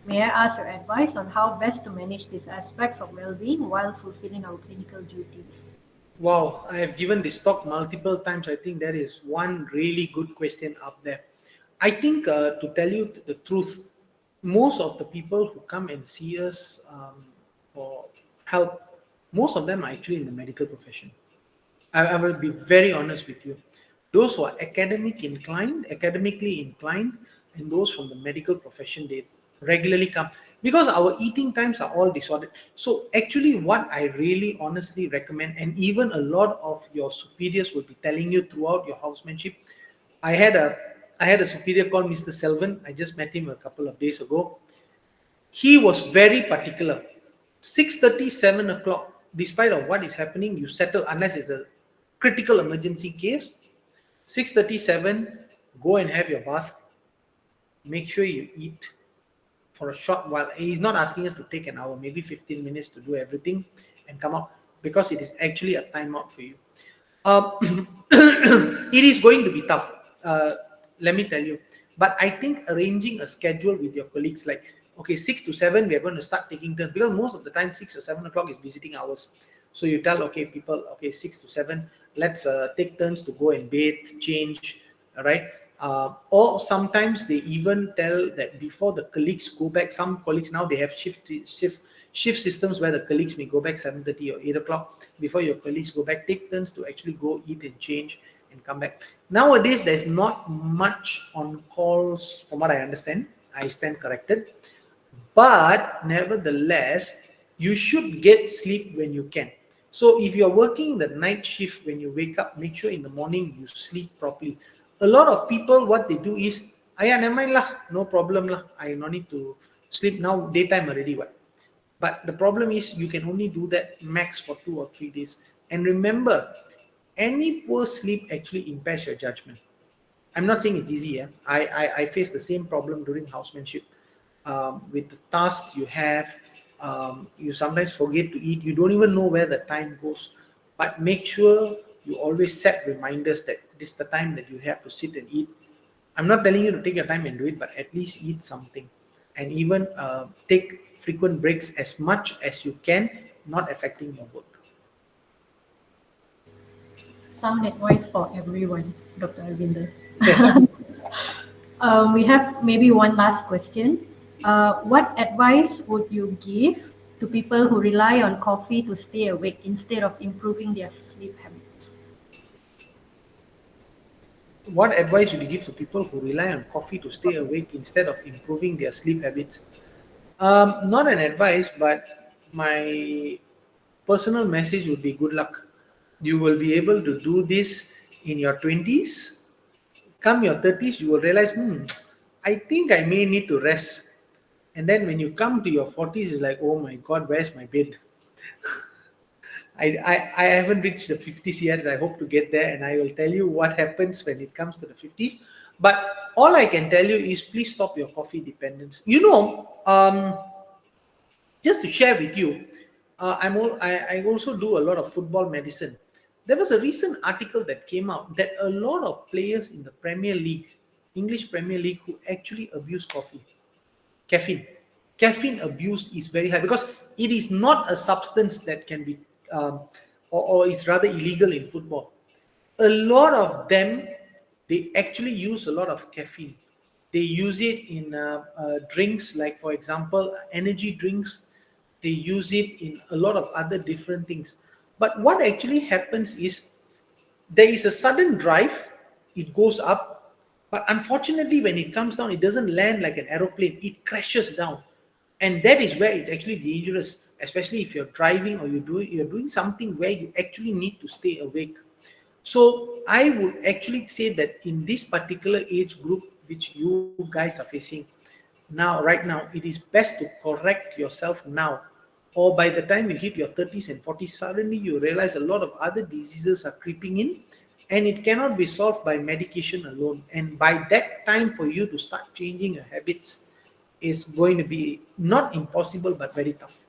May I ask your advice on how best to manage these aspects of well-being while fulfilling our clinical duties? Wow, I have given this talk multiple times. I think that is one really good question up there. I think to tell you the truth, most of the people who come and see us for help, most of them are actually in the medical profession. I will be very honest with you. Those who are academically inclined, and those from the medical profession, they regularly come because our eating times are all disordered. So actually, what I really honestly recommend, and even a lot of your superiors will be telling you throughout your housemanship. I had a I had a superior called Mr. Selvan. I just met him a couple of days ago. He was very particular. 6:30, 7 o'clock, despite of what is happening, you settle unless it's a critical emergency case. 6:37, go and have your bath. Make sure you eat for a short while. He's not asking us to take an hour, maybe 15 minutes to do everything and come out because it is actually a timeout for you. It is going to be tough. Let me tell you. But I think arranging a schedule with your colleagues, like okay, 6 to 7, we are going to start taking turns because most of the time 6 or 7 o'clock is visiting hours. So you tell okay people, okay, 6 to 7, let's take turns to go and bathe, change, all right. Or sometimes they even tell that before the colleagues go back. Some colleagues now they have shift systems where the colleagues may go back 7:30 or 8 o'clock. Before your colleagues go back, take turns to actually go eat and change and come back. Nowadays, there's not much on calls, from what I understand. I stand corrected, but nevertheless, you should get sleep when you can. So if you're working the night shift, when you wake up, make sure in the morning you sleep properly. A lot of people, what they do is, ayah, never mind lah, no problem lah, I no need to sleep now, daytime already, what. But the problem is you can only do that max for 2 or 3 days. And remember, any poor sleep actually impairs your judgment. I'm not saying it's easy. Yeah? I face the same problem during housemanship. With the task you have, you sometimes forget to eat. You don't even know where the time goes. But make sure you always set reminders that this is the time that you have to sit and eat. I'm not telling you to take your time and do it, but at least eat something. And even take frequent breaks as much as you can, not affecting your work. Sound advice for everyone, Dr. Arvinder. Okay. We have maybe one last question. What advice would you give to people who rely on coffee to stay awake instead of improving their sleep habits? What advice would you give to people who rely on coffee to stay awake instead of improving their sleep habits? Not an advice, but my personal message would be good luck. You will be able to do this in your 20s. Come your 30s, you will realize, I think I may need to rest. And then when you come to your 40s, it's like, oh my God, where's my bed? I haven't reached the 50s yet. I hope to get there, and I will tell you what happens when it comes to the 50s. But all I can tell you is please stop your coffee dependence. Just to share with you, I also do a lot of football medicine. There was a recent article that came out that a lot of players in the Premier League, English Premier League, who actually abuse caffeine. Caffeine abuse is very high because it is not a substance that can be, or it's rather illegal in football. A lot of them, they actually use a lot of caffeine. They use it in drinks, like for example, energy drinks. They use it in a lot of other different things. But what actually happens is there is a sudden drive, it goes up, but unfortunately, when it comes down, it doesn't land like an aeroplane, it crashes down. And that is where it's actually dangerous, especially if you're driving or you're doing something where you actually need to stay awake. So I would actually say that in this particular age group which you guys are facing now, right now, it is best to correct yourself now. Or by the time you hit your 30s and 40s, suddenly you realize a lot of other diseases are creeping in, and it cannot be solved by medication alone. And by that time, for you to start changing your habits is going to be not impossible but very tough.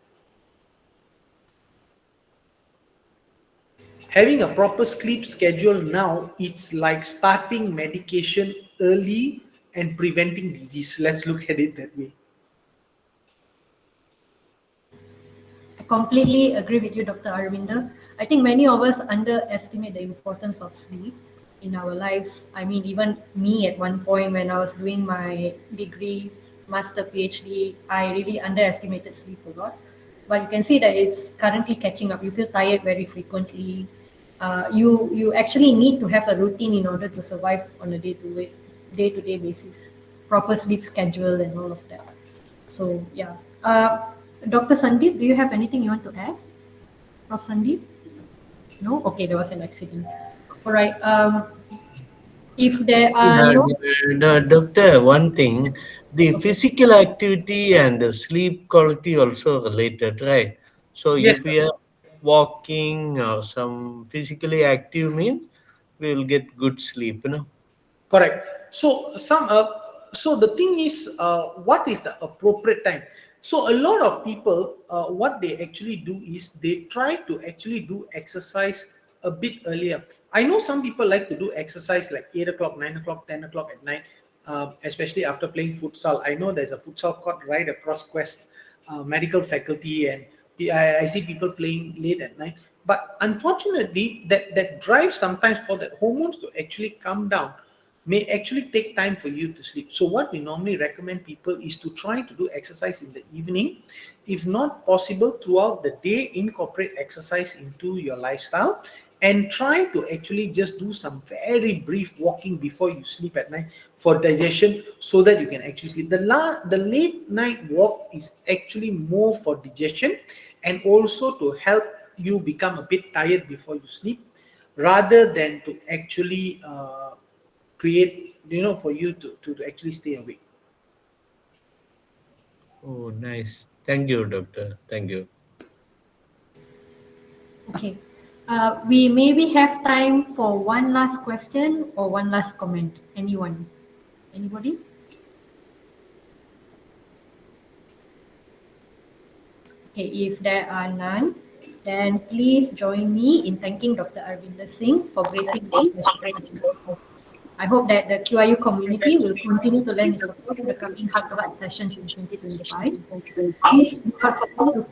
Having a proper sleep schedule now, it's like starting medication early and preventing disease. Let's look at it that way. Completely agree with you, Dr. Arvinda. I think many of us underestimate the importance of sleep in our lives. I mean, even me at one point when I was doing my degree, master PhD, I really underestimated sleep a lot. But you can see that it's currently catching up. You feel tired very frequently. You actually need to have a routine in order to survive on a day to day basis, proper sleep schedule and all of that. So yeah, Dr. Sandeep, do you have anything you want to add, Prof. Sandeep? No. Okay, there was an accident. All right. If there are Yeah, no, doctor, one thing, the okay, physical activity and the sleep quality also related, right? So Yes, if we are walking or some physically active means we will get good sleep, you know. correct. So the thing is, what is the appropriate time? So a lot of people, what they actually do is they try to actually do exercise a bit earlier. I know some people like to do exercise like 8 o'clock, 9 o'clock, 10 o'clock at night, especially after playing futsal. I know there's a futsal court right across Quest medical faculty, and I see people playing late at night. But unfortunately, that drive sometimes for that hormones to actually come down may actually take time for you to sleep. So what we normally recommend people is to try to do exercise in the evening. If not possible throughout the day, incorporate exercise into your lifestyle and try to actually just do some very brief walking before you sleep at night for digestion so that you can actually sleep. The late night walk is actually more for digestion and also to help you become a bit tired before you sleep rather than to actually create, for you to actually stay awake. Oh, nice. Thank you, doctor. Thank you. okay. We maybe have time for one last question or one last comment. Anyone? Anybody? Okay, if there are none, then please join me in thanking Dr. Arvinder Singh for gracing the session. I hope that the QIU community will continue to lend its support to the coming heart-to-heart sessions in 2025. Please do not forget to